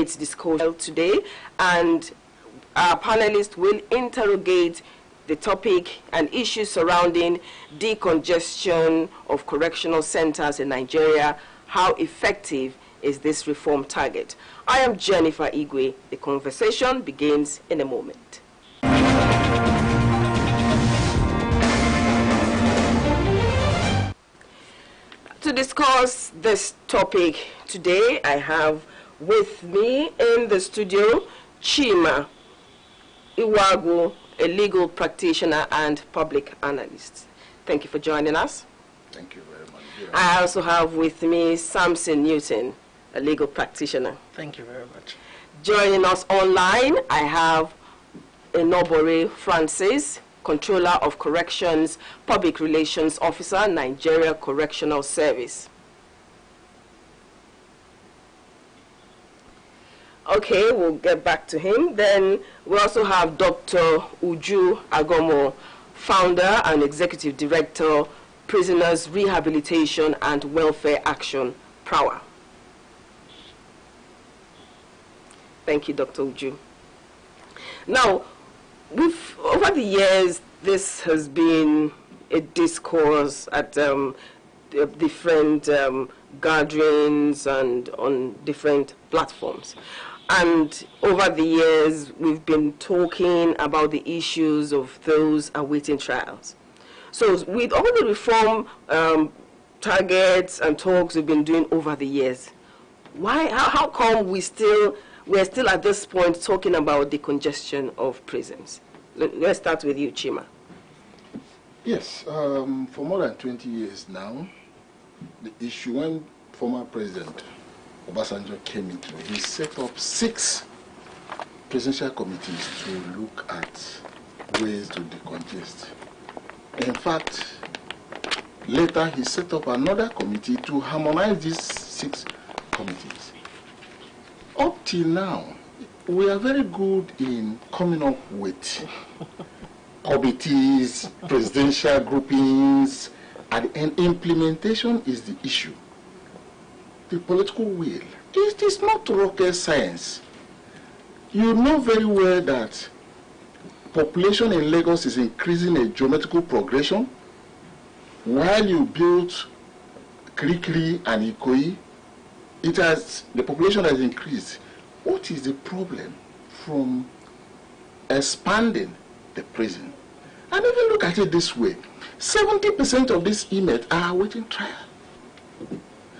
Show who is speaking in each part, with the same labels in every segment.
Speaker 1: Inmates disclosure today, and our panelists will interrogate the topic and issues surrounding decongestion of correctional centers in Nigeria. How effective is this reform target? I am Jennifer Igwe. The conversation begins in a moment. To discuss this topic today, I have with me in the studio Chima Iwagu, a legal practitioner and public analyst. Thank you for joining us.
Speaker 2: Thank you very much. Yeah.
Speaker 1: I also have with me Samson Newton, a legal practitioner.
Speaker 3: Thank you very much.
Speaker 1: Joining us online, I have Enobore Francis, Controller of Corrections, Public Relations Officer, Nigeria Correctional Service. Okay, we'll get back to him. Then we also have Dr. Uju Agomo, Founder and Executive Director, Prisoners Rehabilitation and Welfare Action, PRAWA. Thank you, Dr. Uju. Now, over the years, this has been a discourse at different gatherings and on different platforms. And over the years, we've been talking about the issues of those awaiting trials. So with all the reform targets and talks we've been doing over the years, how come we're still at this point talking about the congestion of prisons? Let's start with you, Chima.
Speaker 2: Yes, for more than 20 years now, the issue, when former President Obasanjo came into it, he set up 6 presidential committees to look at ways to decongest. In fact, later he set up another committee to harmonize these 6 committees. Up till now, we are very good in coming up with committees, presidential groupings, and implementation is the issue. The political will. It is not rocket science. You know very well that population in Lagos is increasing a geometrical progression. While you build Kirikiri and Ikoyi, the population has increased. What is the problem from expanding the prison? And even look at it this way, 70% of these inmates are awaiting trial.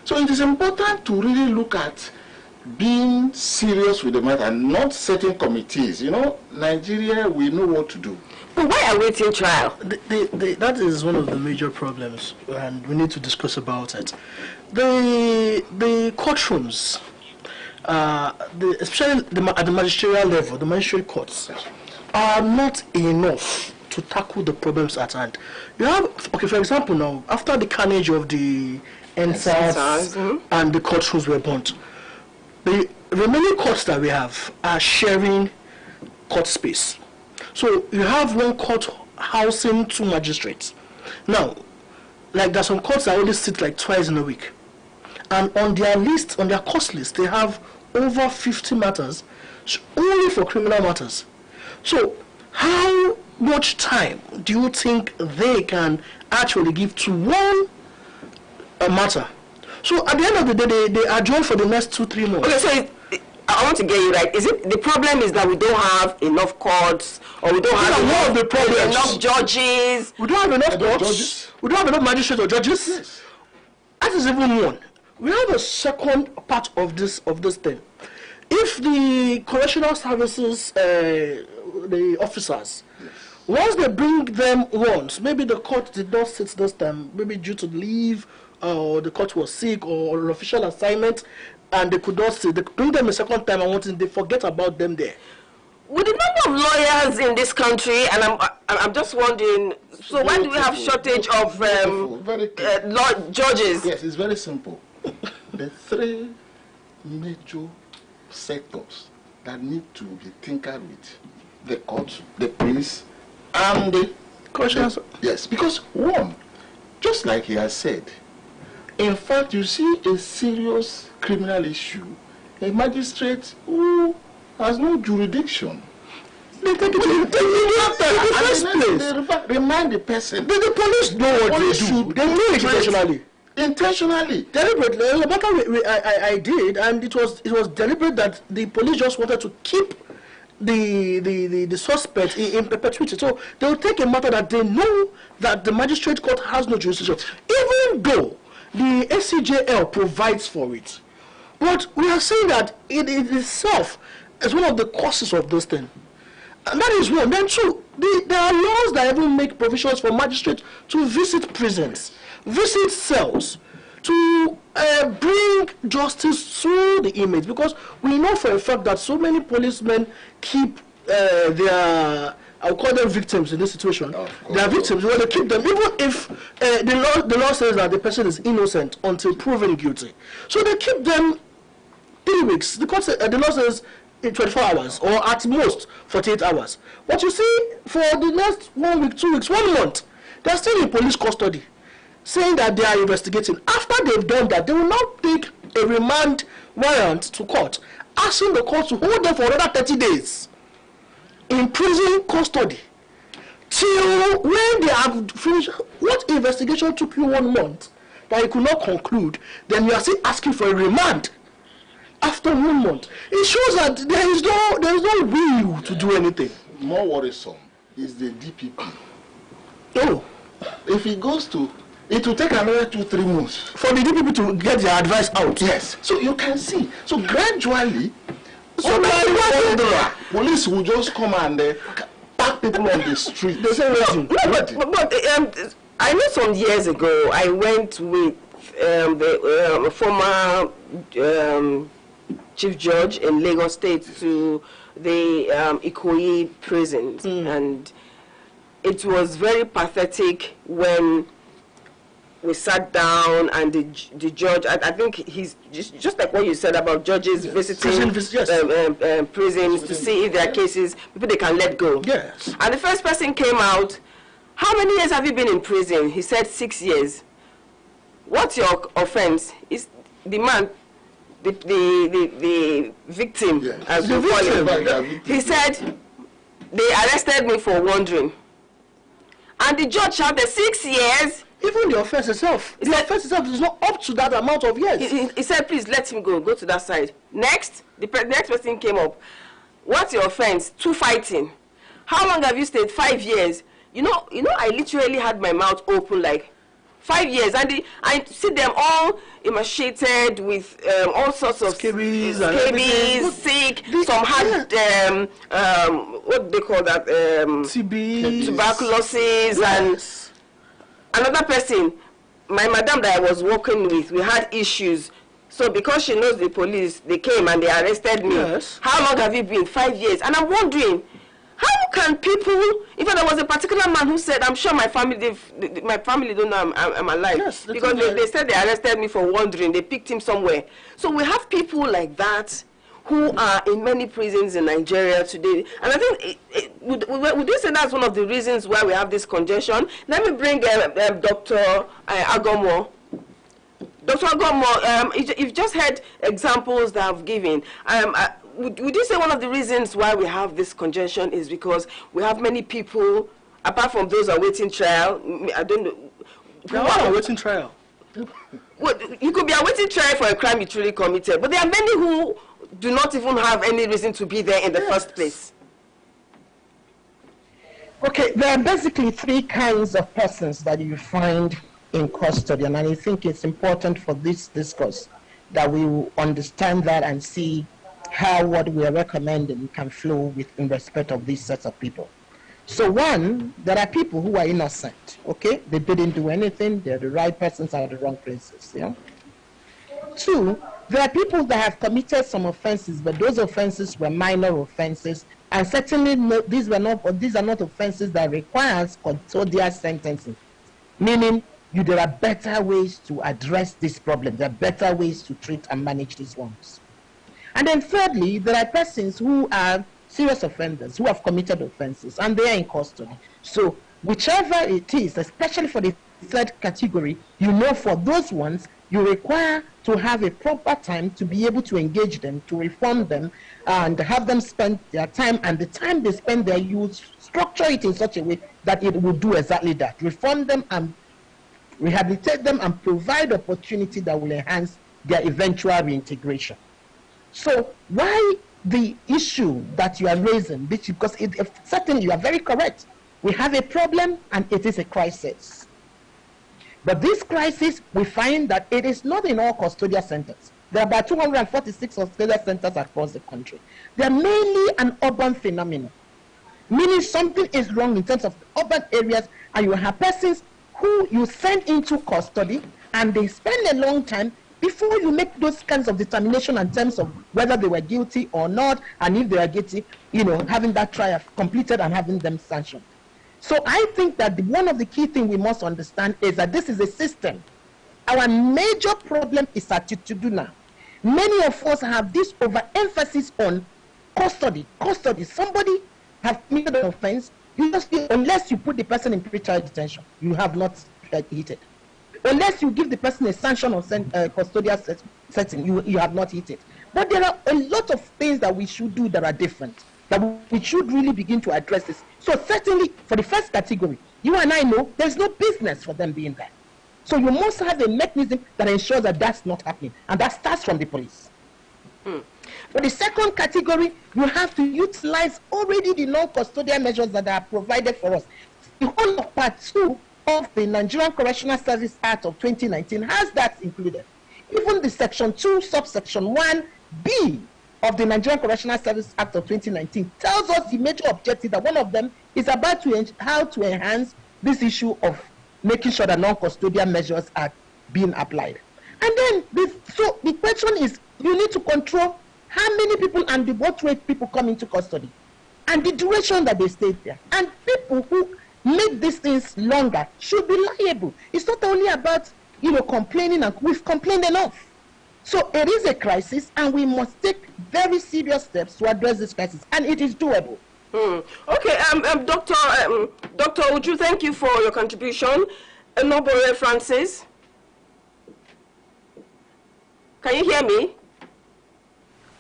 Speaker 2: So it is important to really look at being serious with the matter and not setting committees. You know, Nigeria, we know what to do.
Speaker 1: But why awaiting trial?
Speaker 3: That is one of the major problems, and we need to discuss about it. The courtrooms, especially at the magisterial level, the magistrate courts, are not enough to tackle the problems at hand. You have, okay, for example, now, after the carnage of the Nta2 and the courtrooms were burnt, the remaining courts that we have are sharing court space. So you have one court housing 2 magistrates. Now, like there's some courts that only sit like twice in a week. And on their list, on their course list, they have over 50 matters only for criminal matters. So how much time do you think they can actually give to one matter? So at the end of the day, they adjourn for the next 2-3 months.
Speaker 1: Okay, so I want to get you right. Is it the problem is that we don't have enough courts, or we don't have enough judges?
Speaker 3: We don't have enough courts. We don't have enough magistrates or judges.
Speaker 1: Yes.
Speaker 3: That is even one. We have a second part of this thing. If the correctional services, the officers, yes, once they bring them once, maybe the court did not sit this time, maybe due to leave, or the court was sick, or an official assignment, and they could not sit. They bring them a second time, and they forget about them there.
Speaker 1: With the number of lawyers in this country, and I'm just wondering, so why do we have shortage of judges?
Speaker 2: Yes, it's very simple. The 3 major sectors that need to be tinkered with: the court, the police, and the corrections. Yes, because one, just like he has said, in fact, you see a serious criminal issue a magistrate who has no jurisdiction.
Speaker 3: They take it in the first place.
Speaker 2: They remind the person.
Speaker 3: The police know what they do. They do it intentionally.
Speaker 2: Intentionally.
Speaker 3: Deliberately. The matter I did, and it was deliberate that the police just wanted to keep the suspect in perpetuity. So they will take a matter that they know that the magistrate court has no jurisdiction, even though the SCJL provides for it. But we are saying that it itself is one of the causes of this thing. And that is one. Then two, there are laws that even make provisions for magistrates to visit prisons, visit cells, to bring justice to the inmates, because we know for a fact that so many policemen keep their, I'll call them victims in this situation. They are victims when they keep them, even if the law says that the person is innocent until proven guilty. So they keep them 3 weeks. The law says in 24 hours, or at most 48 hours. But you see, for the next 1 week, 2 weeks, 1 month, they are still in police custody, saying that they are investigating. After they've done that, they will now take a remand warrant to court, asking the court to hold them for another 30 days in prison custody till when they have finished. What investigation took you 1 month that you could not conclude? Then you are still asking for a remand after 1 month. It shows that there is no will to do anything.
Speaker 2: More worrisome is the DPP.
Speaker 3: Oh,
Speaker 2: if it goes to, it will take another 2-3 months
Speaker 3: for the DPP to get their advice out.
Speaker 2: Yes. So you can see. So gradually, police will just come and pack people on the street.
Speaker 1: They say but I know some years ago I went with the former Chief Judge in Lagos State to the Ikoyi prisons, and it was very pathetic when we sat down and the judge, I think he's just like what you said about judges visiting prisons to see if there are cases, people they can let go.
Speaker 3: Yes.
Speaker 1: And the first person came out, how many years have you been in prison? He said 6 years. What's your offense? Is the man, the victim,
Speaker 2: yes,
Speaker 1: as we call him. He said, they arrested me for wandering. And the judge shouted, 6 years?
Speaker 3: Even the offense itself, the offense itself is not up to that amount of years.
Speaker 1: He said, please let him go to that side. Next, the next person came up. What's your offense? 2 fighting. How long have you stayed? 5 years. You know, I literally had my mouth open like 5 years, and I see them all emaciated with all sorts of
Speaker 3: scabies,
Speaker 1: sick. Some had what they call that,
Speaker 3: TB,
Speaker 1: tuberculosis, and another person, my madam that I was working with, we had issues. So because she knows the police, they came and they arrested me.
Speaker 3: Yes.
Speaker 1: How long have you been? 5 years. And I'm wondering, how can people, even there was a particular man who said, I'm sure my family, my family don't know I'm alive.
Speaker 3: Yes,
Speaker 1: because they said they arrested me for wandering. They picked him somewhere. So we have people like that who are in many prisons in Nigeria today. And I think, would you say that's one of the reasons why we have this congestion? Let me bring Dr. Agomo. Dr. Agomo, you've just heard examples that I've given. Would you say one of the reasons why we have this congestion is because we have many people, apart from those awaiting trial, I don't know.
Speaker 3: Who are awaiting trial?
Speaker 1: Well, you could be awaiting trial for a crime you truly committed, but there are many who do not even have any reason to be there in the first place.
Speaker 4: Okay, there are basically 3 kinds of persons that you find in custody, and I think it's important for this discourse that we will understand that and see how what we are recommending can flow in respect of these sets of people. So 1, there are people who are innocent, okay? They didn't do anything, they're the right persons at the wrong places, yeah? 2, there are people that have committed some offenses, but those offenses were minor offenses, and certainly these are not offenses that requires custodial sentencing, meaning there are better ways to address this problem, there are better ways to treat and manage these ones. And then thirdly, there are persons who are serious offenders, who have committed offenses, and they are in custody. So whichever it is, especially for the third category, for those ones, you require to have a proper time to be able to engage them, to reform them, and have them spend their time, and the time they spend there, you structure it in such a way that it will do exactly that. Reform them and rehabilitate them and provide opportunity that will enhance their eventual reintegration. So why the issue that you are raising, because certainly you are very correct. We have a problem and it is a crisis. But this crisis, we find that it is not in all custodial centers. There are about 246 custodial centers across the country. They are mainly an urban phenomenon, meaning something is wrong in terms of urban areas, and you have persons who you send into custody and they spend a long time before you make those kinds of determination in terms of whether they were guilty or not, and if they are guilty, having that trial completed and having them sanctioned. So I think that one of the key things we must understand is that this is a system. Our major problem is attitudinal. Many of us have this overemphasis on custody. Somebody has committed an offense, unless you put the person in pretrial detention, you have not hit it. Unless you give the person a sanction on custodial setting, you have not hit it. But there are a lot of things that we should do that are different, that we should really begin to address this. So certainly, for the first category, you and I know there's no business for them being there. So you must have a mechanism that ensures that that's not happening, and that starts from the police. For the second category, you have to utilize already the non-custodial measures that are provided for us. The whole of Part 2 of the Nigerian Correctional Service Act of 2019 has that included. Even the Section 2, subsection 1B of the Nigerian Correctional Service Act of 2019 tells us the major objective, that one of them is about how to enhance this issue of making sure that non-custodial measures are being applied. And then, the question is, you need to control how many people and the what rate people come into custody, and the duration that they stay there. And people who make these things longer should be liable. It's not only about, complaining, and we've complained enough. So it is a crisis, and we must take very serious steps to address this crisis, and it is doable.
Speaker 1: Okay, Dr. Uju, thank you for your contribution. Nobore Francis, can you hear me?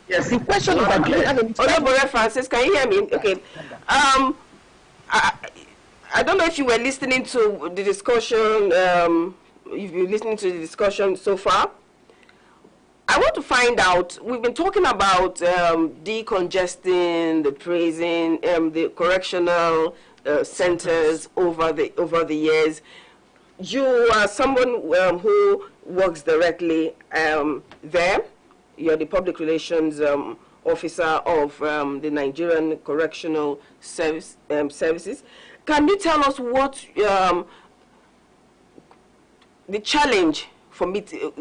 Speaker 4: Yes. The question is that
Speaker 1: Nobore Francis, can you hear me? Okay. I don't know if you were listening to the discussion. If you're listening to the discussion so far. I want to find out, we've been talking about decongesting the prison, the correctional centers over the years. You are someone who works directly there. You're the public relations officer of the Nigerian Correctional Services. Can you tell us what the challenge for meeting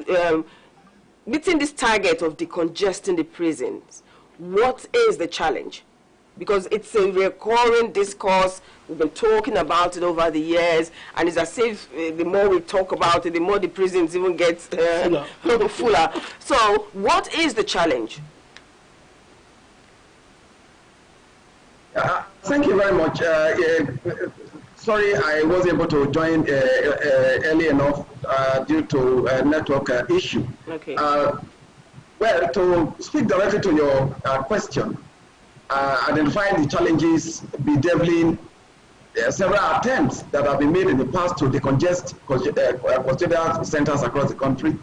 Speaker 1: this target of decongesting the prisons? What is the challenge? Because it's a recurring discourse. We've been talking about it over the years, and it's as if the more we talk about it, the more the prisons even get fuller. So what is the challenge?
Speaker 5: Thank you very much. Sorry, I wasn't able to join early enough due to a network issue.
Speaker 1: Okay.
Speaker 5: Well, to speak directly to your question, identifying the challenges, bedeviling several attempts that have been made in the past to decongest custodial centers across the country.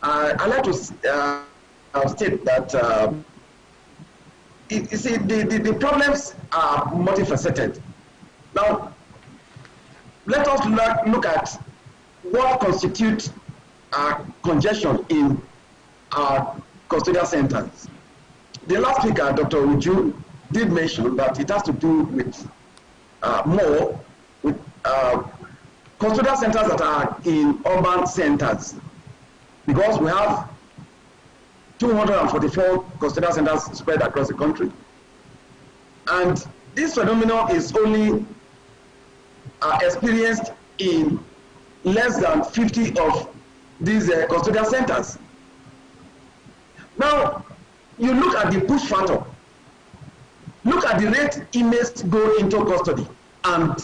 Speaker 5: I'd like to state that you see, the problems are multifaceted. Now, let us look at what constitutes congestion in our custodial centers. The last speaker, Dr. Uju, did mention that it has to do with more with custodial centers that are in urban centers, because we have 244 custodial centers spread across the country. And this phenomenon is only experienced in less than 50 of these custodial centers. Now, you look at the push factor. Look at the rate inmates go into custody and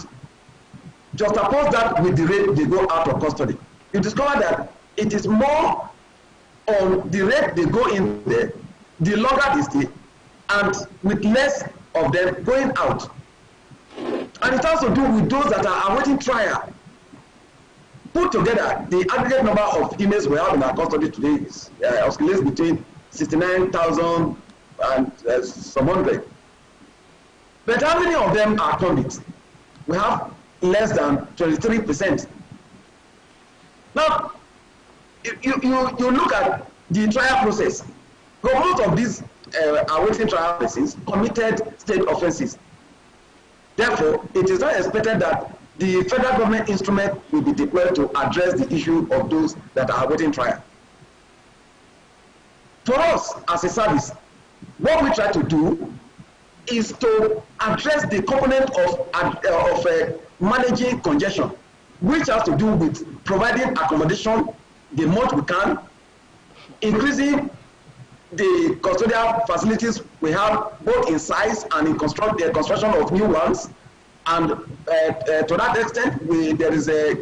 Speaker 5: juxtapose that with the rate they go out of custody. You discover that it is more on the rate they go in there, the longer they stay, and with less of them going out. And it has to do with those that are awaiting trial. Put together, the aggregate number of inmates we have in our custody today is oscillates between 69,000 and some hundred. But how many of them are convicts? We have less than 23%. Now, you look at the trial process. Most of these awaiting trial cases committed state offenses. Therefore, it is not expected that the federal government instrument will be deployed to address the issue of those that are awaiting trial. For us as a service, what we try to do is to address the component of managing congestion, which has to do with providing accommodation the most we can, increasing the custodial facilities we have both in size and in construction of new ones. And to that extent, there is a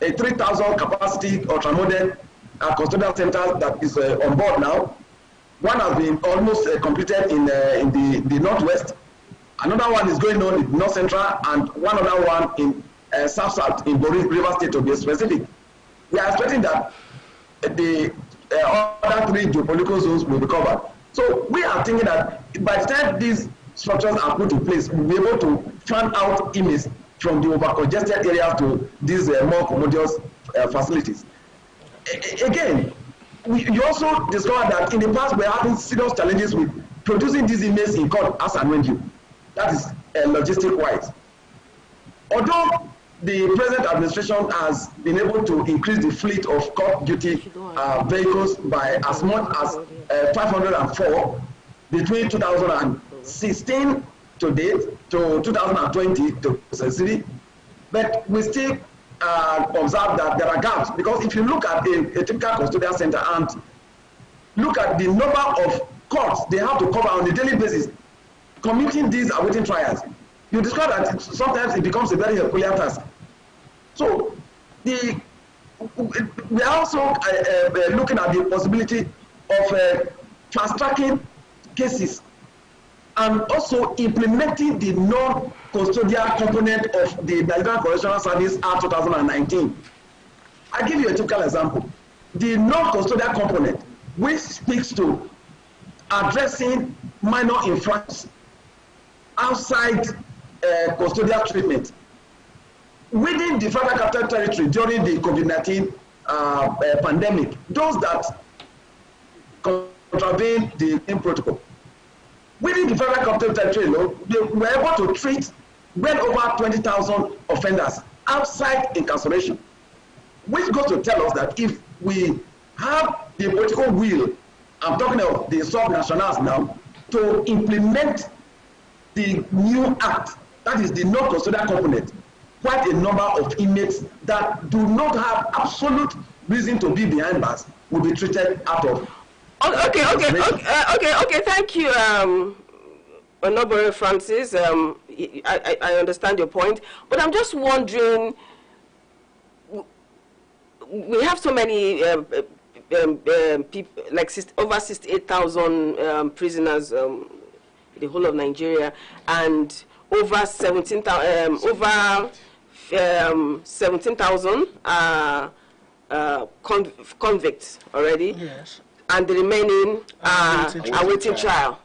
Speaker 5: 3,000 capacity ultramodern custodial center that is on board now. One has been almost completed in the northwest. Another one is going on in north central, and one other one in south in Bori River State, to be specific. We are expecting that the other 3 geopolitical zones will be covered. So we are thinking that by the time these structures are put in place, we'll be able to fan out inmates from the over-congested areas to these more commodious facilities. Again, you also discovered that in the past we're having serious challenges with producing these inmates in court as and when due. That is logistic-wise. Although the present administration has been able to increase the fleet of court duty vehicles by as much as 504 between 2016 to date to 2020 to City, but we still observe that there are gaps, because if you look at a typical custodial center and look at the number of courts they have to cover on a daily basis, committing these awaiting trials, you discover that sometimes it becomes a very Herculean task. So we are also looking at the possibility of fast-tracking cases and also implementing the non-custodial component of the Nigerian Correctional Service Act 2019. I'll give you a typical example. The non-custodial component, which speaks to addressing minor infractions outside custodial treatment within the Federal Capital Territory during the COVID-19 pandemic, those that contravene the protocol. Within the Federal Capital Territory, they were able to treat well over 20,000 offenders outside incarceration, which goes to tell us that if we have the political will, I'm talking of the sub-nationals now, to implement the new act, that is the non-custodial component, quite a number of inmates that do not have absolute reason to be behind bars will be treated out of.
Speaker 1: Okay. Thank you, Honorable Francis. I understand your point, but I'm just wondering. We have so many people, like over 68,000 prisoners in the whole of Nigeria, and over 17,000 convicts already.
Speaker 3: Yes.
Speaker 1: And the remaining are awaiting trial.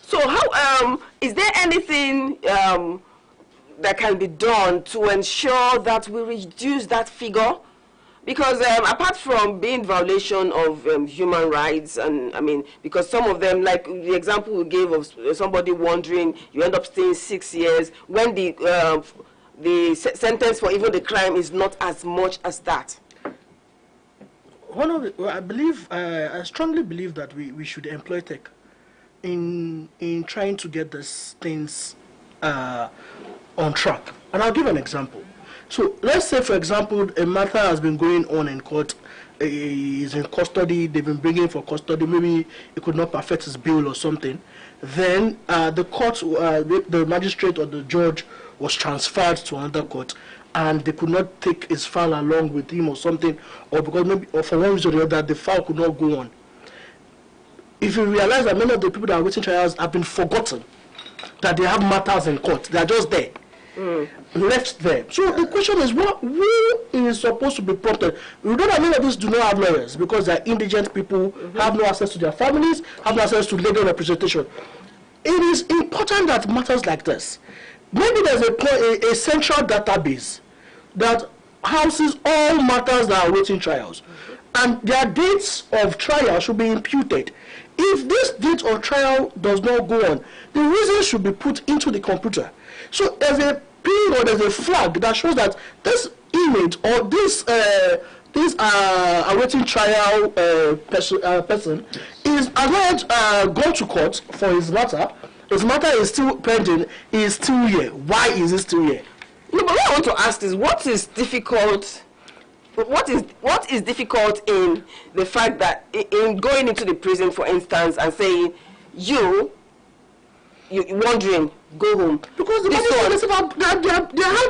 Speaker 1: So how is there anything that can be done to ensure that we reduce that figure? Because apart from being violation of human rights, and I mean, because some of them, like the example we gave of somebody wandering, you end up staying 6 years when the sentence for even the crime is not as much as that.
Speaker 3: I strongly believe that we should employ tech in trying to get these things on track. And I'll give an example. So let's say, for example, a matter has been going on in court, is in custody, they've been bringing for custody, maybe it could not perfect his bail or something. Then the court, the magistrate or the judge was transferred to another court, and they could not take his file along with him or something, or because maybe, or for one reason or the other, the file could not go on. If you realize that many of the people that are waiting trials have been forgotten, that they have matters in court, they are just there, left there. So the question is, who is supposed to be prompted? We know that many of these do not have lawyers because they are indigent people, have no access to their families, have no access to legal representation. It is important that matters like this, maybe there's a central database that houses all matters that are waiting trials, and their dates of trial should be imputed. If this date of trial does not go on, the reason should be put into the computer. So there's a pin or there's a flag that shows that this inmate or this awaiting trial person is not gone to court for his matter. His matter is still pending. He is still here. Why is he still here?
Speaker 1: No, but what I want to ask is, what is difficult? What is difficult in the fact that in going into the prison, for instance, and saying you wondering, go home,
Speaker 3: because the matter is about they have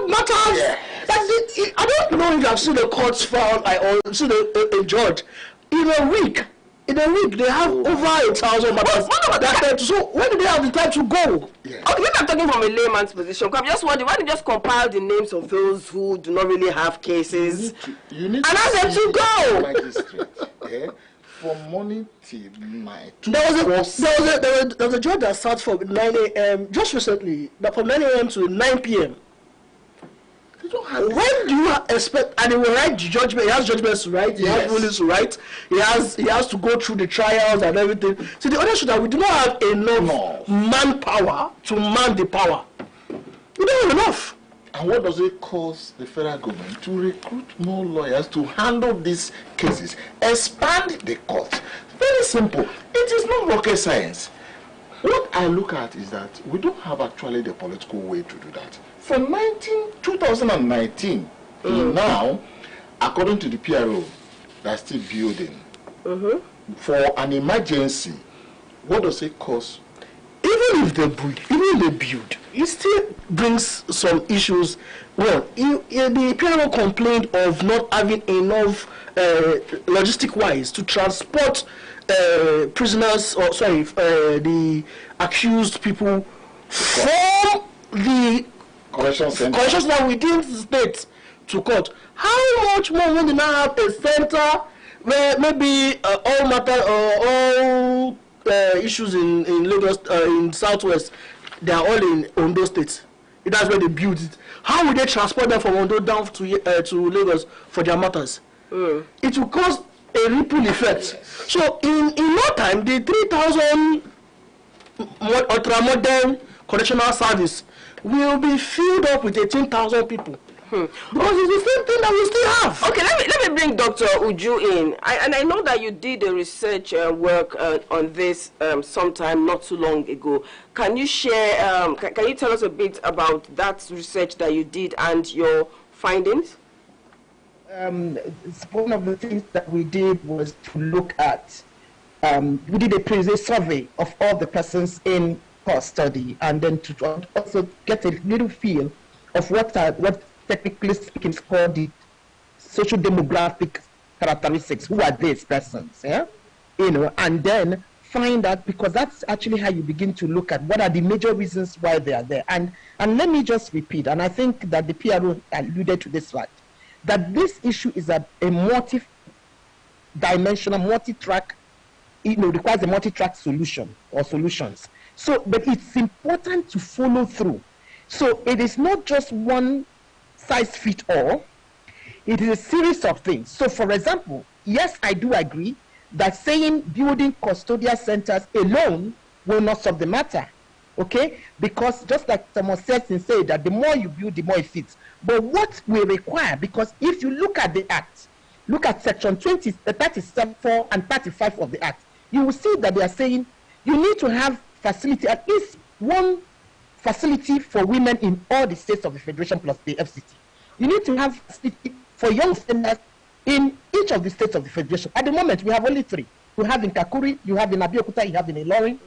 Speaker 3: matters.
Speaker 2: Yeah.
Speaker 3: I don't know if you have seen a court file or seen a judge in a week. In a week, they have over 1,000 matters. So when do they have the time to go?
Speaker 2: Yeah.
Speaker 1: Okay, maybe I'm talking from a layman's position. I'm just wondering, why don't you just compile the names of those who do not really have cases
Speaker 2: You need
Speaker 1: and ask them to go?
Speaker 2: Magistrate, from morning till night.
Speaker 3: There was a judge that sat from 9 a.m. just recently, from 9 a.m. to 9 p.m. When do you expect? And he will write the judgment. He has judgments to write. He has rulings to write. He has to go through the trials and everything. So the other issue that we do not have enough manpower to man the power. We don't have enough.
Speaker 2: And what does it cost the federal government to recruit more lawyers to handle these cases? Expand the court. Very simple. It is not rocket science. What I look at is that we don't have actually the political way to do that. From 2019 till now, according to the PRO, they're still building. For an emergency, what does it cost?
Speaker 3: Even if they build, it still brings some issues. Well, the PRO complained of not having enough logistic-wise to transport prisoners, or the accused people from the
Speaker 2: Correctional center.
Speaker 3: corrections that within the state to court. How much more when they now have a center where maybe all matter or all issues in Lagos, in Southwest, they are all in Ondo State. That's where they build it. How will they transport them from Ondo down to Lagos for their matters? It will cause a ripple effect. Yes. So in no time, the 3,000 ultra-modern correctional service will be filled up with 18,000 people. Because it's the same thing that we still have.
Speaker 1: Okay, let me bring Dr. Uju in. I know that you did a research work on this sometime not too long ago. Can you share, can you tell us a bit about that research that you did and your findings?
Speaker 4: One of the things that we did was to look at, we did a survey of all the persons in custody, and then to also get a little feel of what technically speaking is called the social demographic characteristics. Who are these persons? Yeah, and then find out, because that's actually how you begin to look at what are the major reasons why they are there. And let me just repeat, and I think that the PRO alluded to this fact, that this issue is a multi-dimensional, multi-track, requires a multi-track solution or solutions. So, but it's important to follow through. So it is not just one size fit all. It is a series of things. So, for example, yes, I do agree that saying building custodial centers alone will not solve the matter. Okay? Because just like someone said that the more you build, the more it fits. But what we require, because if you look at the Act, look at Section 37 and 35 of the Act, you will see that they are saying you need to have facility, at least one facility for women in all the states of the Federation plus the FCT. You need to have facility for young offenders in each of the states of the Federation. At the moment, we have only 3. You have in Kakuri, you have in Abeokuta, you have in Ilorin.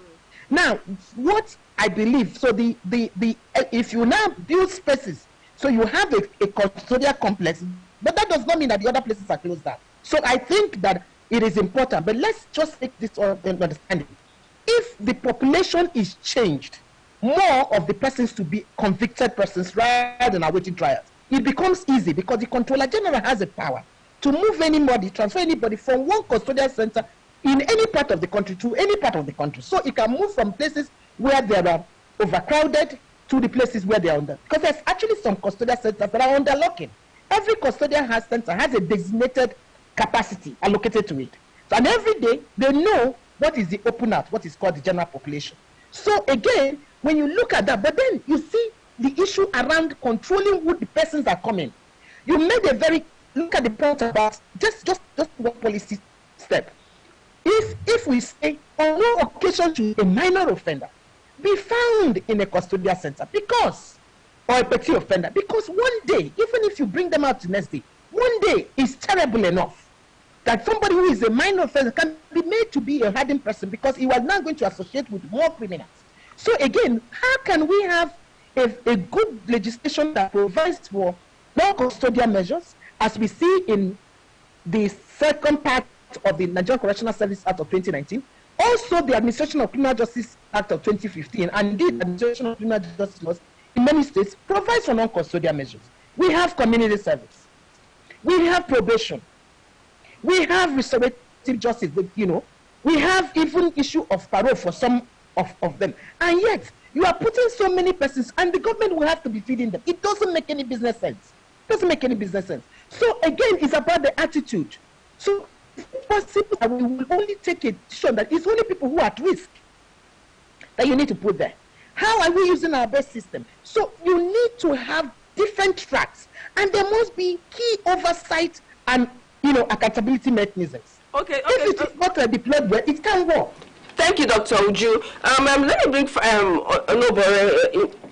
Speaker 4: Now, what I believe, so if you now build spaces, So you have a custodial complex, but that does not mean that the other places are closed down. So I think that it is important, but let's just take this understanding. If the population is changed, more of the persons to be convicted persons rather than awaiting trials, it becomes easy because the Controller General has a power to move anybody, transfer anybody from one custodial center in any part of the country to any part of the country. So it can move from places where they are overcrowded to the places where they are under. Because there's actually some custodial centers that are under locking. Every custodial center has a designated capacity allocated to it. So, and every day they know what is the open out, what is called the general population. So again, when you look at that, but then you see the issue around controlling who the persons are coming. You made a very, look at the point about just one policy step. If we say on no occasion should a minor offender be found in a custodial center because, or a petty offender, because one day, even if you bring them out the next day, one day is terrible enough that somebody who is a minor offender can be made to be a hardened person because he was now going to associate with more criminals. So again, how can we have a good legislation that provides for non-custodial measures, as we see in the second part of the Nigerian Correctional Service Act of 2019, also the Administration of Criminal Justice Act of 2015, and indeed the Administration of Criminal Justice laws in many states provides for non-custodial measures. We have community service, we have probation, we have restorative justice, we have even issue of parole for some of them, and yet you are putting so many persons, and the government will have to be feeding them. It doesn't make any business sense. It doesn't make any business sense. So again, it's about the attitude. So it's possible that we will only take a decision that it's only people who are at risk that you need to put there. How are we using our best system? So you need to have different tracks, and there must be key oversight and accountability mechanisms.
Speaker 1: Okay.
Speaker 4: If it is not deployed well, it can work.
Speaker 1: Thank you, Dr. Uju. Let me bring Onobore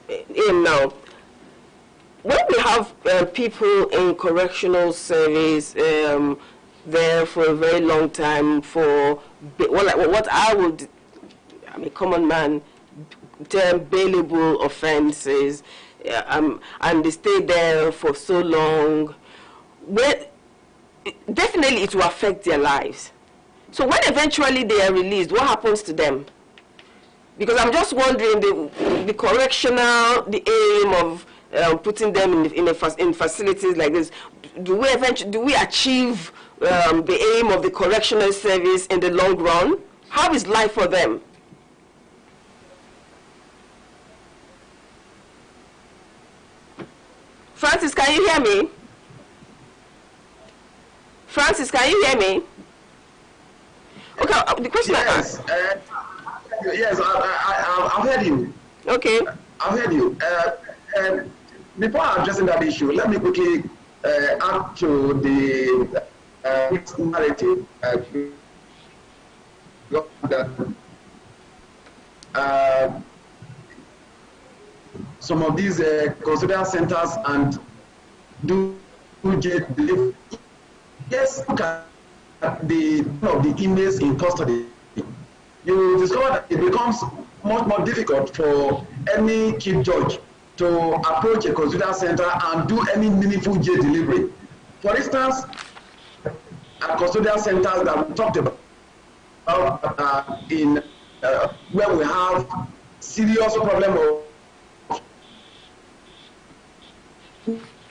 Speaker 1: in now. When we have people in correctional service there for a very long time for what I'm a common man, term bailable offenses, and they stay there for so long, definitely it will affect their lives. So when eventually they are released, what happens to them? Because I'm just wondering, the correctional, the aim of putting them in facilities like this, do we achieve the aim of the correctional service in the long run? How is life for them? Francis, can you hear me? Francis, can you hear me? Okay, the question
Speaker 5: yes, yes, I've heard you.
Speaker 1: Okay.
Speaker 5: I've heard you. Before addressing that issue, let me quickly add to the narrative some of these consider centers and do get believe. Yes, look at the inmates in custody. You will discover that it becomes much more difficult for any chief judge to approach a consider center and do any meaningful jail delivery. For instance, at custodial centers that we talked about where we have serious problem of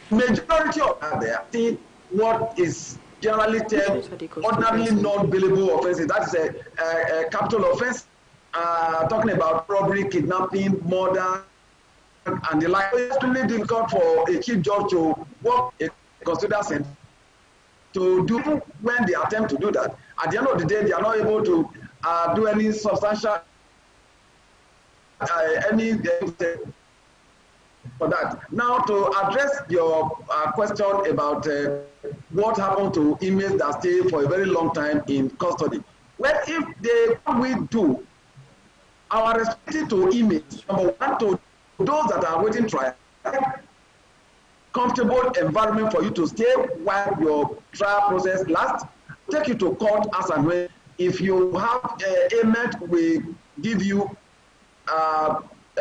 Speaker 5: majority of that there see what is generally termed ordinarily non-bailable offenses. That is a capital offense. Talking about robbery, kidnapping, murder, and the like. It's extremely difficult for a chief judge to work a consider center to do when they attempt to do that. At the end of the day, they are not able to do any substantial for that. Now, to address your question about what happened to inmates that stay for a very long time in custody. Well, what we do, our responsibility to inmates, number one, to those that are waiting trial, comfortable environment for you to stay while your trial process lasts, take you to court as and when. If you have ailment, we give you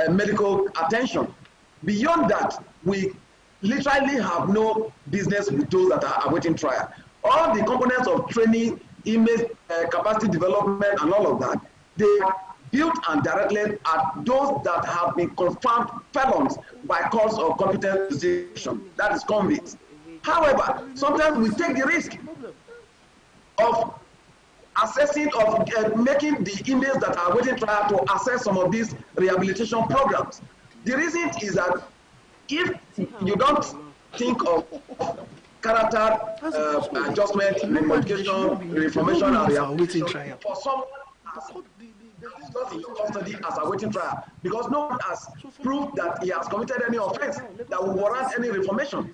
Speaker 5: medical attention. Beyond that, we literally have no business with those that are awaiting trial. All the components of training, inmate capacity development, and all of that, they are built and directed at those that have been confirmed felons by cause of competent visitation, that is convicts. However, sometimes we take the risk of assessing, of making the inmates that are awaiting trial to assess some of these rehabilitation programs. The reason is that if you don't think of character adjustment, remodification, reformation, and rehabilitation for someone in custody as awaiting trial, because no one has proved that he has committed any offense that will warrant any reformation.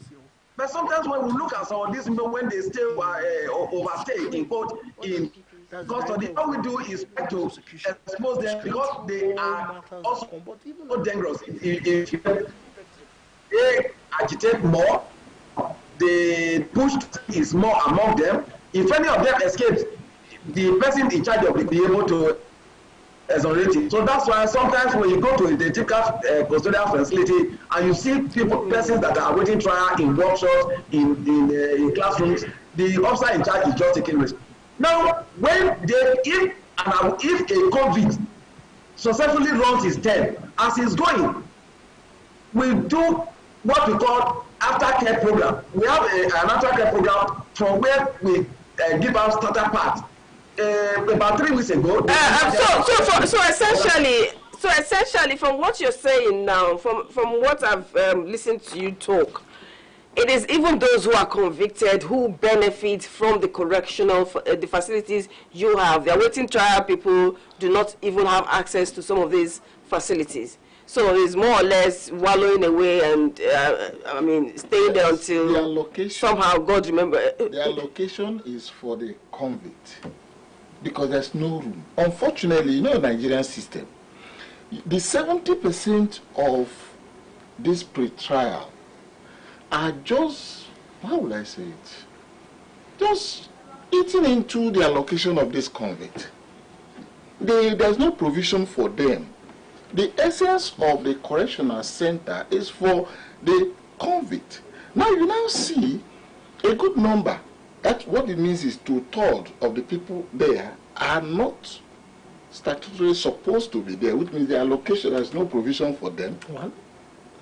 Speaker 5: But sometimes when we look at some of these people, when they stay overstay in court in custody, all we do is try to expose them because they are also dangerous. If they agitate more, the push is more among them. If any of them escapes, the person in charge of it will be able to exonerate it. So that's why sometimes when you go to the typical custodial facility and you see persons that are awaiting trial in workshops, in classrooms, the officer in charge is just taking risk. Now, if a convict successfully runs his term, as he's going, we do what we call aftercare program. We have an aftercare program from where we give out starter parts. About 3 weeks ago.
Speaker 1: So essentially, from what you're saying now, from what I've listened to you talk, it is even those who are convicted who benefit from the correctional the facilities you have. The awaiting trial people do not even have access to some of these facilities. So it's more or less wallowing away and, I mean, staying there until
Speaker 2: the allocation,
Speaker 1: somehow God remember.
Speaker 2: The allocation is for the convict because there's no room. Unfortunately, you know, Nigerian system, the 70% of this pre-trial are just, how will I say it, just eating into the allocation of this convict. There's no provision for them. The essence of the correctional center is for the convict. Now you now see a good number. That's what it means is 2/3 of the people there are not statutorily supposed to be there, which means the allocation, there's no provision for them. One.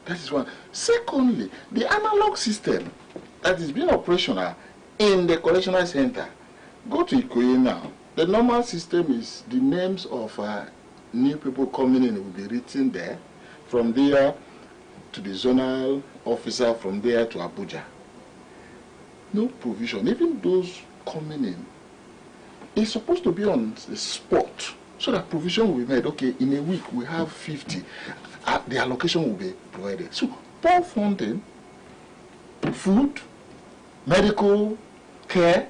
Speaker 2: That is one. Secondly, the analog system that is being operational in the correctional center. Go to Ikoyi now. The normal system is the names of new people coming in will be written there, from there to the zonal officer, from there to Abuja. No provision. Even those coming in, it's supposed to be on the spot so that provision will be made. Okay, in a week we have 50. The allocation will be provided. So poor funding, food, medical care,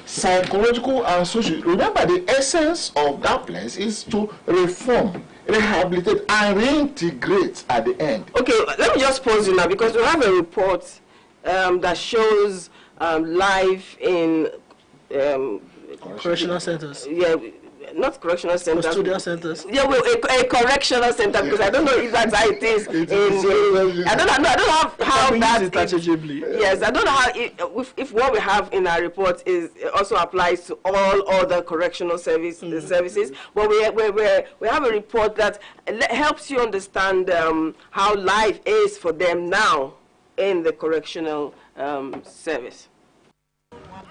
Speaker 2: psychological and social. Remember, the essence of that place is to reform, rehabilitate, and reintegrate at the end.
Speaker 1: Okay, let me just pause you now because we have a report that shows life in
Speaker 3: correctional centers.
Speaker 1: Yeah, not correctional centers.
Speaker 3: Custodial centers.
Speaker 1: Yeah, well, a correctional center, because I don't know if that's how it is. I don't know how that
Speaker 3: interchangeably.
Speaker 1: Yes, I don't know how if what we have in our report is also applies to all other correctional services. But we have a report that helps you understand how life is for them now in the correctional service.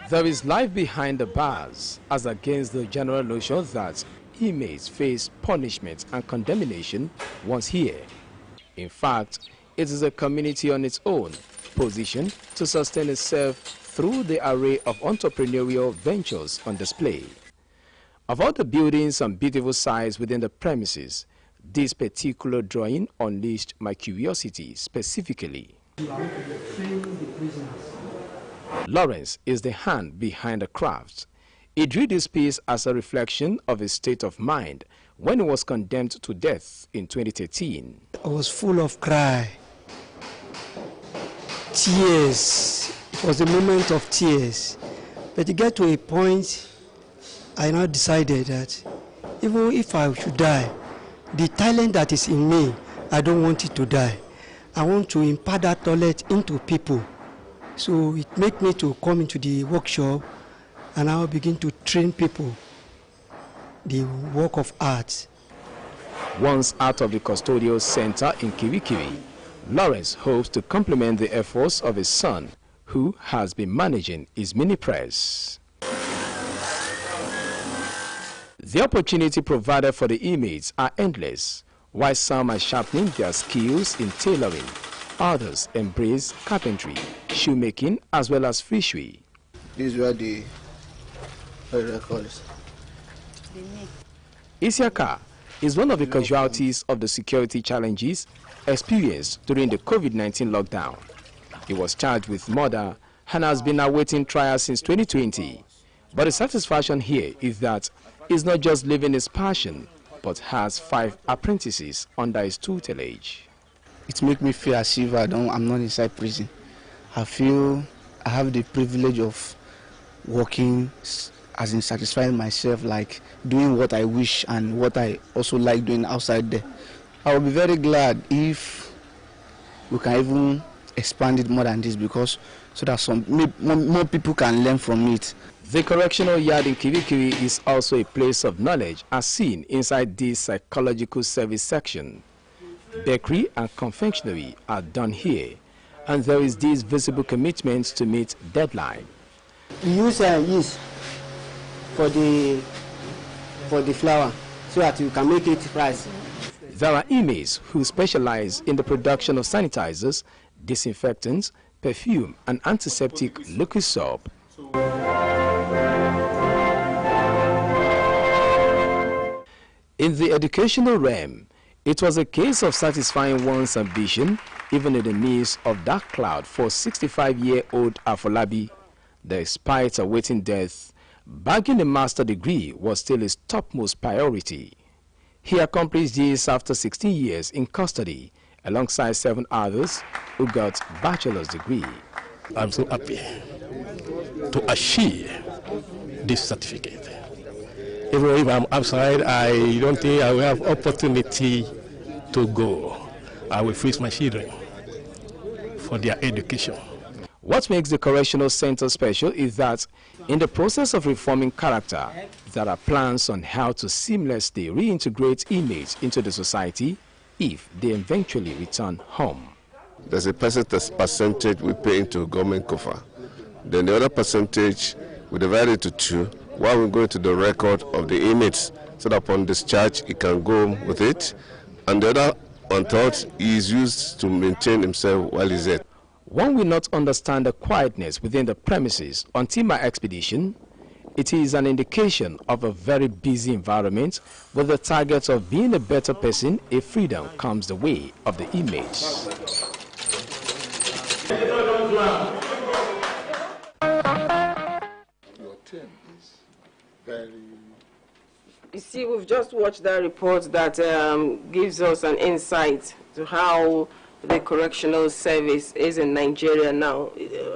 Speaker 6: There is life behind the bars, as against the general notion that inmates face punishment and condemnation once here. In fact, it is a community on its own, positioned to sustain itself through the array of entrepreneurial ventures on display. Of all the buildings and beautiful sights within the premises, this particular drawing unleashed my curiosity specifically. Lawrence is the hand behind the craft. He drew this piece as a reflection of his state of mind when he was condemned to death in 2013.
Speaker 7: I was full of cry, tears. It was a moment of tears. But to get to a point, I now decided that even if I should die, the talent that is in me, I don't want it to die. I want to impart that knowledge into people. So it made me to come into the workshop and I will begin to train people the work of art.
Speaker 6: Once out of the custodial center in Kirikiri, Lawrence hopes to complement the efforts of his son, who has been managing his mini press. The opportunity provided for the inmates are endless. While some are sharpening their skills in tailoring, others embrace carpentry, shoemaking, as well as fishery.
Speaker 8: This is where the records.
Speaker 6: Isiaka is one of the casualties of the security challenges experienced during the COVID-19 lockdown. He was charged with murder and has been awaiting trial since 2020. But the satisfaction here is that he's not just living his passion, but has 5 apprentices under his tutelage.
Speaker 8: It makes me feel as if I'm not inside prison. I feel I have the privilege of working, as in satisfying myself, like doing what I wish and what I also like doing outside there. I will be very glad if we can even expand it more than this, because so that more people can learn from it.
Speaker 6: The correctional yard in Kirikiri is also a place of knowledge as seen inside this psychological service section. Bakery and confectionery are done here, and there is this visible commitment to meet deadline.
Speaker 7: We use yeast for the flour so that you can make it rise.
Speaker 6: There are inmates who specialize in the production of sanitizers, disinfectants, perfume, and antiseptic liquid soap. In the educational realm, it was a case of satisfying one's ambition, even in the midst of dark cloud for 65-year-old Afolabi. Despite awaiting death, bagging a master's degree was still his topmost priority. He accomplished this after 16 years in custody, alongside 7 others who got bachelor's degree.
Speaker 9: I'm so happy to achieve this certificate. Even if I'm outside, I don't think I will have opportunity to go. I will face my children for their education.
Speaker 6: What makes the correctional center special is that in the process of reforming character, there are plans on how to seamlessly reintegrate inmates into the society if they eventually return home.
Speaker 10: There's a percentage we pay into government coffers. Then the other percentage we divide it to 2, while we go to the record of the inmates, so that upon discharge he can go with it, and the other one-third is used to maintain himself while he's there.
Speaker 6: One will not understand the quietness within the premises until my expedition. It is an indication of a very busy environment with the target of being a better person if freedom comes the way of the inmates.
Speaker 2: Your term is very...
Speaker 1: You see, we've just watched that report that gives us an insight to how the correctional service is in Nigeria now,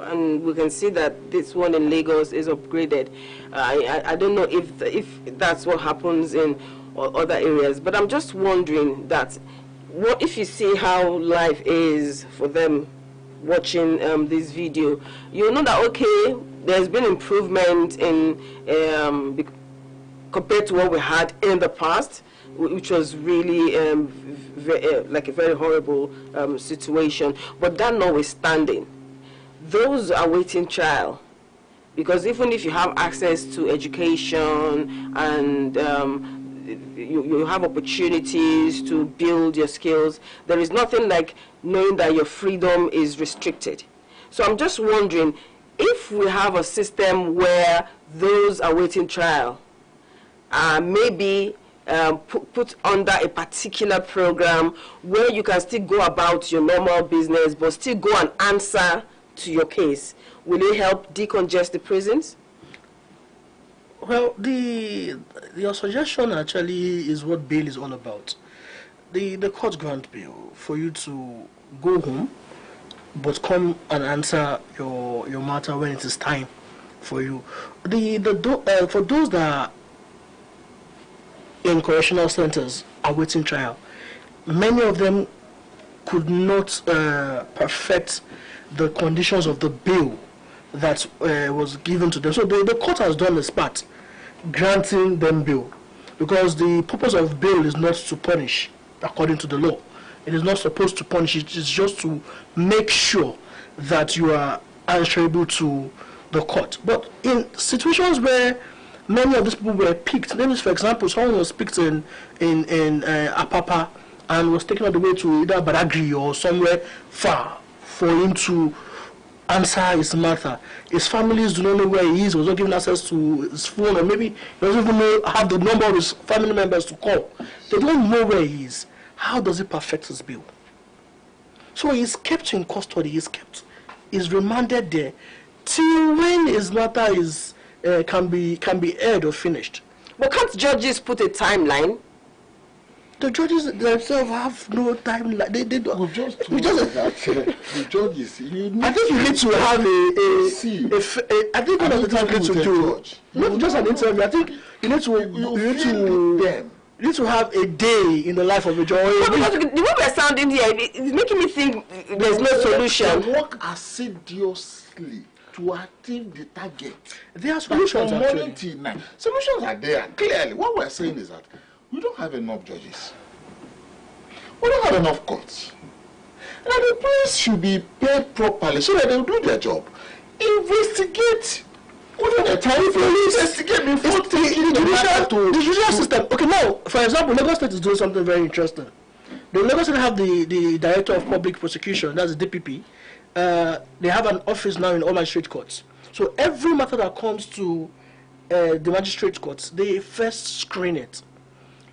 Speaker 1: and we can see that this one in Lagos is upgraded. I don't know if that's what happens in other areas, but I'm just wondering that what if you see how life is for them watching this video, you know that okay, there's been improvement in compared to what we had in the past, which was really like a very horrible situation. But that notwithstanding, those awaiting trial, because even if you have access to education and you have opportunities to build your skills, there is nothing like knowing that your freedom is restricted. So I'm just wondering if we have a system where those awaiting trial maybe put under a particular program where you can still go about your normal business but still go and answer to your case. Will it help decongest the prisons?
Speaker 3: Well, your suggestion actually is what bail is all about. The court grant bail for you to go home but come and answer your matter when it is time for you. For those that in correctional centers awaiting trial, many of them could not perfect the conditions of the bail that was given to them. So the court has done its part, granting them bail, because the purpose of bail is not to punish, according to the law. It is not supposed to punish, it is just to make sure that you are answerable to the court. But in situations where many of these people were picked, maybe for example, someone was picked in Apapa and was taken all the way to either Badagry or somewhere far for him to answer his matter. His families do not know where he is, was not given access to his phone, or maybe he doesn't even have the number of his family members to call. They don't know where he is. How does he perfect his bail? So he's kept in custody, he's remanded there till when his matter is can be aired or finished.
Speaker 1: But can't judges put a timeline?
Speaker 3: The judges themselves have no timeline. They don't.
Speaker 2: We've just told you that the judges.
Speaker 3: I think you need to have I think one of the things you need to do, not just an interview. I think you need to you need to have a day in the life of a judge.
Speaker 1: No, because the way we're sounding here, it's making me think there's no solution.
Speaker 2: Work assiduously to achieve the target.
Speaker 3: There are solutions.
Speaker 2: From morning till night. Solutions are there. Clearly, what we're saying is that we don't have enough judges. We don't have enough courts. And the police should be paid properly so that they'll do their job. Investigate. What are the time for investigate before taking the
Speaker 3: judicial system? Okay, now, for example, Lagos State is doing something very interesting. The Lagos State have the Director of Public Prosecution, that's the DPP. They have an office now in all magistrate courts. So every matter that comes to the magistrate courts, they first screen it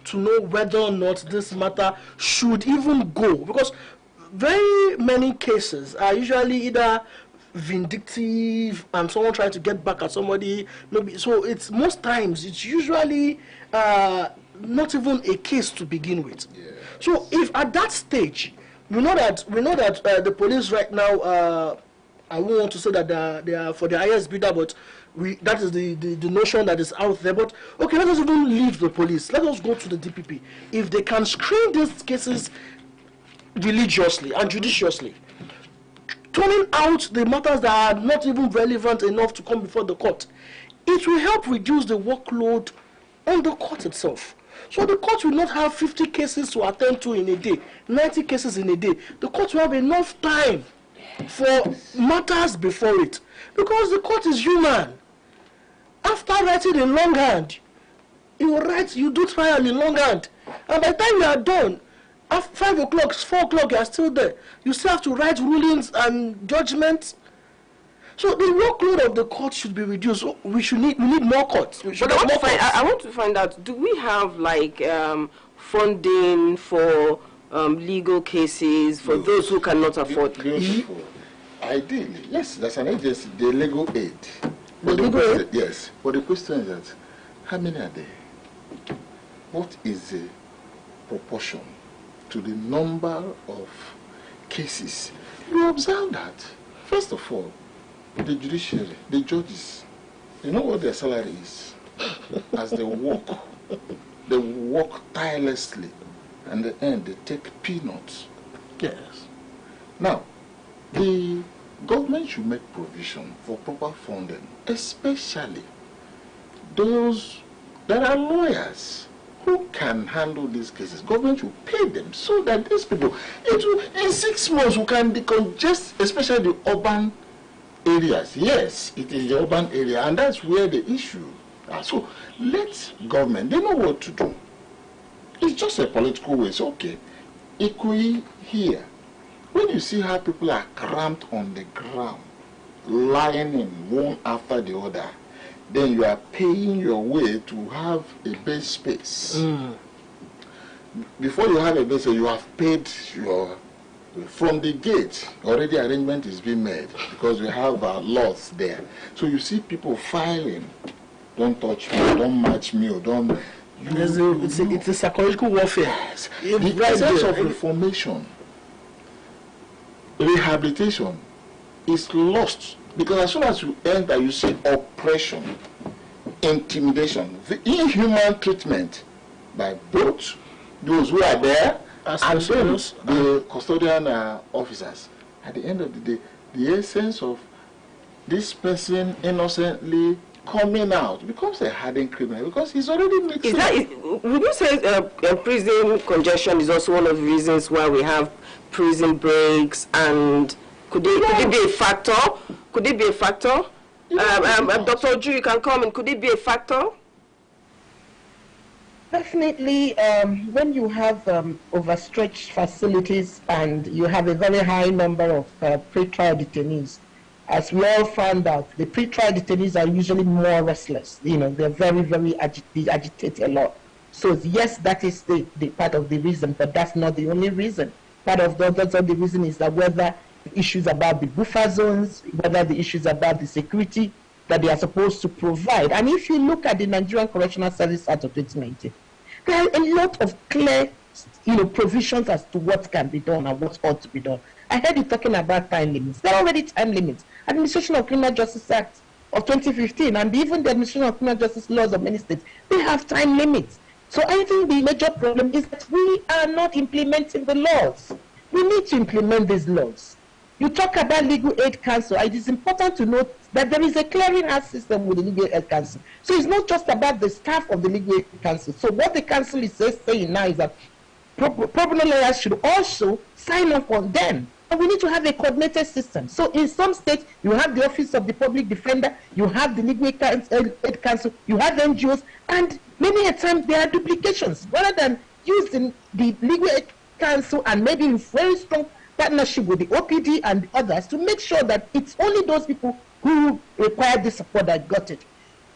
Speaker 3: to know whether or not this matter should even go. Because very many cases are usually either vindictive and someone trying to get back at somebody. Maybe so. It's most times it's usually not even a case to begin with. Yeah. So if at that stage we know that the police right now, I won't want to say that they are for the highest bidder, but that is the notion that is out there. But okay, let us even leave the police. Let us go to the DPP. If they can screen these cases religiously and judiciously, turning out the matters that are not even relevant enough to come before the court, it will help reduce the workload on the court itself. So the court will not have 50 cases to attend to in a day, 90 cases in a day. The court will have enough time for matters before it, because the court is human. After writing in longhand, you do trial in longhand, and by the time you are done, after 5 o'clock, 4 o'clock, you are still there. You still have to write rulings and judgments. So the workload of the court should be reduced. So we need more courts.
Speaker 1: But I want to find out, do we have like funding for legal cases for those who cannot afford?
Speaker 2: Ideally, yes, there's an agency, the legal aid. Yes, but the question is that how many are there? What is the proportion to the number of cases? You observe that, first of all, the judiciary, the judges, you know what their salary is? As they work tirelessly, and at the end they take peanuts.
Speaker 3: Yes.
Speaker 2: Now, the government should make provision for proper funding, especially those that are lawyers who can handle these cases. Government should pay them so that these people, in 6 months, we can decongest, especially the urban areas. Yes, it is the urban area, and that's where the issue are. So let government, they know what to do. It's just a political way. So, okay, equally here, when you see how people are cramped on the ground, lying in one after the other, then you are paying your way to have a bed space. Before you have a bed space, you have paid your... From the gate, already arrangement is being made because we have laws there. So you see people filing, don't touch me, don't match me, or don't...
Speaker 3: It's a psychological warfare.
Speaker 2: Yes. The essence of reformation, rehabilitation is lost because as soon as you enter, you see oppression, intimidation, the inhuman treatment by both those who are there And then the custodian officers, at the end of the day, the essence of this person innocently coming out becomes a hardened criminal because he's already mixed.
Speaker 1: Would you say prison congestion is also one of the reasons why we have prison breaks, and could it be a factor? Could it be a factor? Dr. Oju, you can come in. Could it be a factor?
Speaker 4: Definitely, when you have overstretched facilities and you have a very high number of pre-trial detainees, as we all found out, the pre-trial detainees are usually more restless. You know, they're very, very agitated a lot. So yes, that is the part of the reason, but that's not the only reason. Part of the reason is that whether the issues about the buffer zones, whether the issues about the security that they are supposed to provide. And if you look at the Nigerian Correctional Service Act of 2019, there are a lot of clear, provisions as to what can be done and what ought to be done. I heard you talking about time limits. There are already time limits. Administration of Criminal Justice Act of 2015 and even the Administration of Criminal Justice laws of many states, they have time limits. So I think the major problem is that we are not implementing the laws. We need to implement these laws. You talk about Legal Aid Council. It is important to note that there is a clearinghouse system with the Legal Aid Council. So it's not just about the staff of the Legal Aid Council. So what the council is saying now is that pro bono lawyers should also sign up on them. And we need to have a coordinated system. So in some states, you have the Office of the Public Defender, you have the Legal Aid Council, you have NGOs, and many a time there are duplications. Rather than using the Legal Aid Council and maybe in very strong partnership with the OPD and others to make sure that it's only those people who require the support that got it,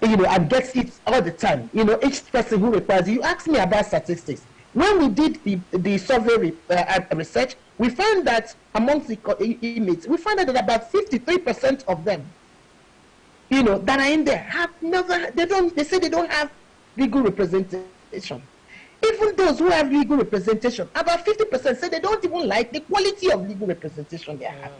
Speaker 4: and gets it all the time. Each person who requires it. You asked me about statistics. When we did the survey research, we found that amongst the inmates, we found out that about 53% of them, that are in there have they say they don't have legal representation. Even those who have legal representation, about 50% say they don't even like the quality of legal representation they have.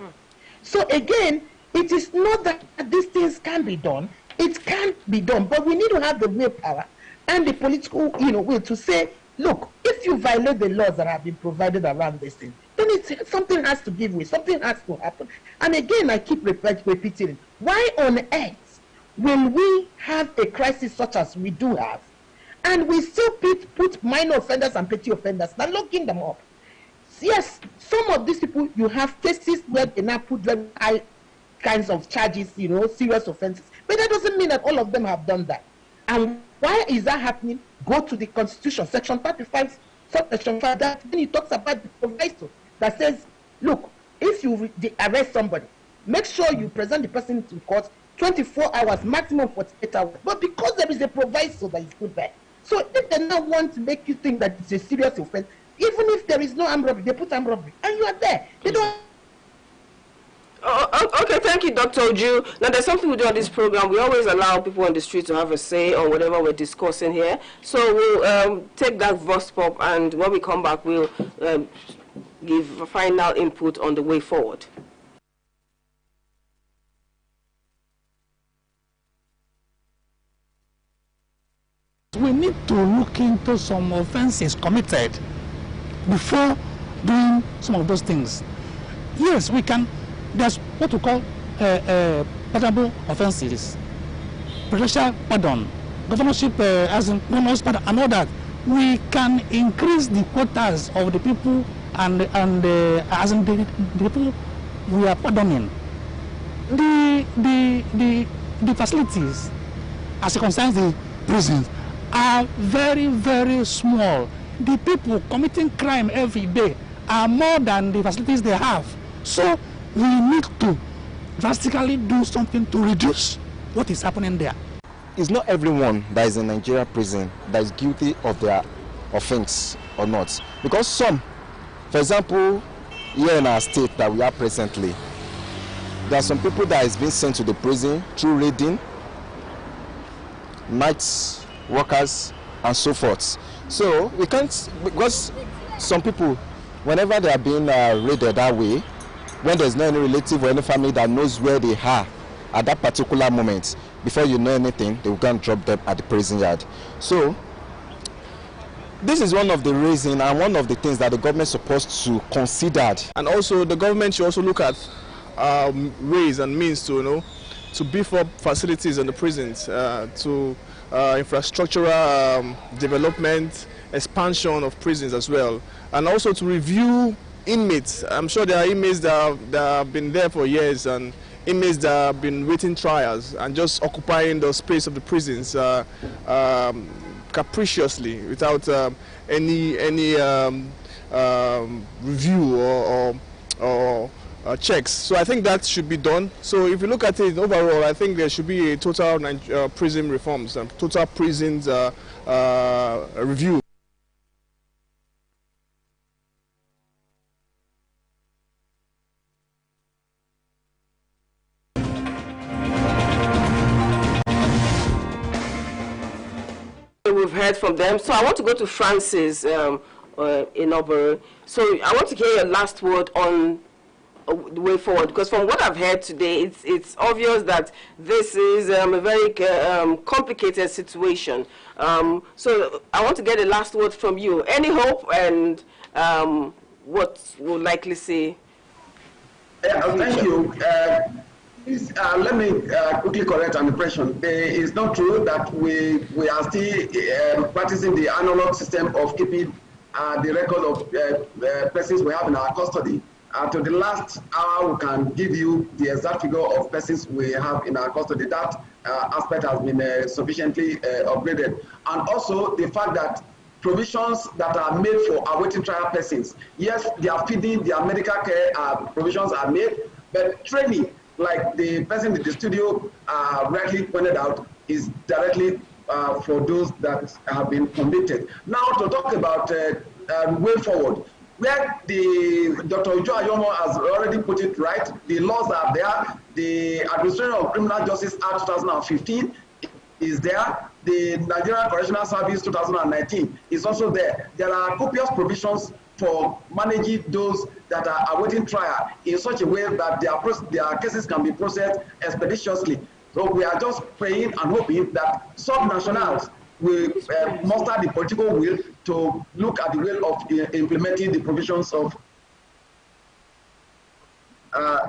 Speaker 4: So again, it is not that these things can be done. It can be done, but we need to have the willpower and the political, will to say, look, if you violate the laws that have been provided around this thing, then something has to give way, something has to happen. And again, I keep repeating it. Why on earth will we have a crisis such as we do have, and we still put minor offenders and petty offenders, not locking them up? Yes, some of these people, you have cases where they now put very high kinds of charges, serious offenses. But that doesn't mean that all of them have done that. And why is that happening? Go to the Constitution, Section 35, Section 5, that when it talks about the proviso that says, look, if you arrest somebody, make sure you present the person to court 24 hours, maximum 48 hours. But because there is a proviso that is put there, so if they now want to make you think that it's a serious offense, even if there is no armed robbery, they put armed robbery, and you are there. They don't.
Speaker 1: Okay, thank you, Dr. Oju. Now, there's something we do on this program. We always allow people on the street to have a say on whatever we're discussing here. So we'll take that voice pop, and when we come back, we'll give a final input on the way forward.
Speaker 11: We need to look into some offenses committed before doing some of those things. Yes, we can. There's what we call pardonable offenses, presidential pardon, governorship as in governor's pardon, and all that. We can increase the quotas of the people and as in the people we are pardoning. The facilities, as it concerns the prisons, are very, very small. The people committing crime every day are more than the facilities they have. So we need to drastically do something to reduce what is happening there.
Speaker 12: It's not everyone that is in Nigeria prison that is guilty of their offense or not. Because some, for example, here in our state that we are presently, there are some people that is being sent to the prison through raiding, night workers, and so forth. So we can't, because some people, whenever they are being raided that way, when there's no any relative or any family that knows where they are at that particular moment, before you know anything, they will go and drop them at the prison yard. So this is one of the reasons and one of the things that the government is supposed to consider.
Speaker 13: And also the government should also look at ways and means to, to beef up facilities in the prisons, to infrastructural development, expansion of prisons as well, and also to review inmates. I'm sure there are inmates that have been there for years, and inmates that have been waiting trials and just occupying the space of the prisons capriciously without any review or checks. So I think that should be done. So if you look at it overall, I think there should be a total prison reforms and total prisons review.
Speaker 1: We've heard from them. So I want to go to Francis Inobere. So I want to hear your last word on the way forward, because from what I've heard today, it's obvious that this is a very complicated situation. So I want to get a last word from you. Any hope, and what we'll likely see?
Speaker 5: Thank you. Please, let me quickly correct an impression. It's not true that we are still practicing the analog system of keeping the record of persons we have in our custody. To the last hour, we can give you the exact figure of persons we have in our custody. That aspect has been sufficiently upgraded. And also the fact that provisions that are made for awaiting trial persons, yes, they are feeding, their medical care provisions are made, but training, like the person in the studio rightly pointed out, is directly for those that have been convicted. Now to talk about way forward, where Dr. Uju Ayomo has already put it right, the laws are there, the Administration of Criminal Justice Act 2015 is there, the Nigerian Correctional Service 2019 is also there. There are copious provisions for managing those that are awaiting trial in such a way that their cases can be processed expeditiously. So we are just praying and hoping that sub-nationals will muster the political will to look at the way of implementing the provisions of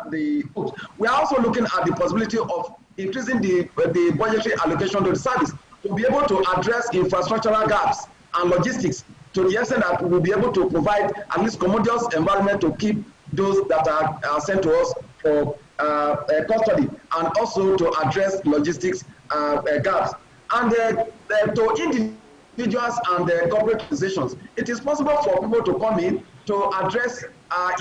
Speaker 5: the books. We are also looking at the possibility of increasing the budgetary allocation to the service to be able to address infrastructural gaps and logistics to the extent that we will be able to provide at least commodious environment to keep those that are sent to us for custody, and also to address logistics gaps. And to individuals and corporate organizations, it is possible for people to come in to address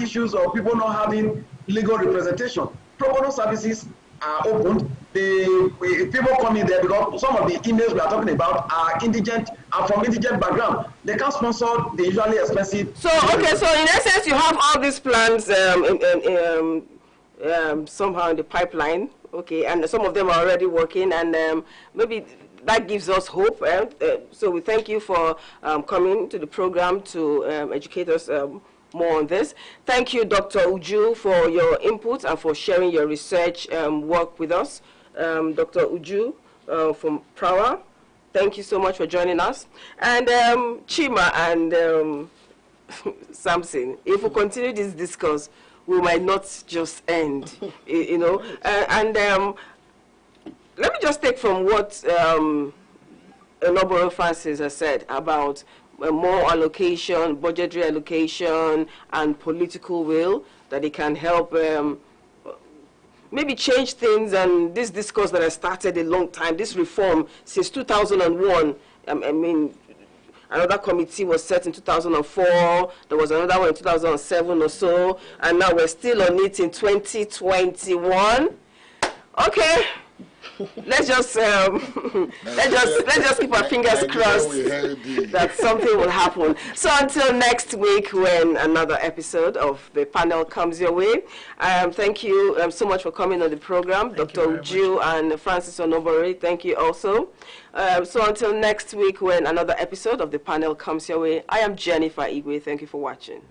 Speaker 5: issues of people not having legal representation. Pro bono services are opened. People come in there because some of the emails we are talking about are indigent, are from indigent background. They can't sponsor the usually expensive.
Speaker 1: So okay, so in essence, you have all these plans somehow in the pipeline, okay, and some of them are already working, and maybe that gives us hope. So we thank you for coming to the program to educate us more on this. Thank you, Dr. Uju, for your input and for sharing your research work with us. Dr. Uju from Prawa, thank you so much for joining us. And Chima and Samson, if we continue this discourse, we might not just end, you know. And let me just take from what Inobere Francis has said about more allocation, budgetary allocation, and political will, that it can help maybe change things. And this discourse that has started a long time, this reform since 2001, I mean, another committee was set in 2004, there was another one in 2007 or so, and now we're still on it in 2021. Okay. Let's just keep our fingers crossed that something will happen. So until next week, when another episode of the panel comes your way, thank you so much for coming on the program, Dr. Uju and Francis Inobere. Thank you also. So until next week, when another episode of the panel comes your way, I am Jennifer Igwe. Thank you for watching.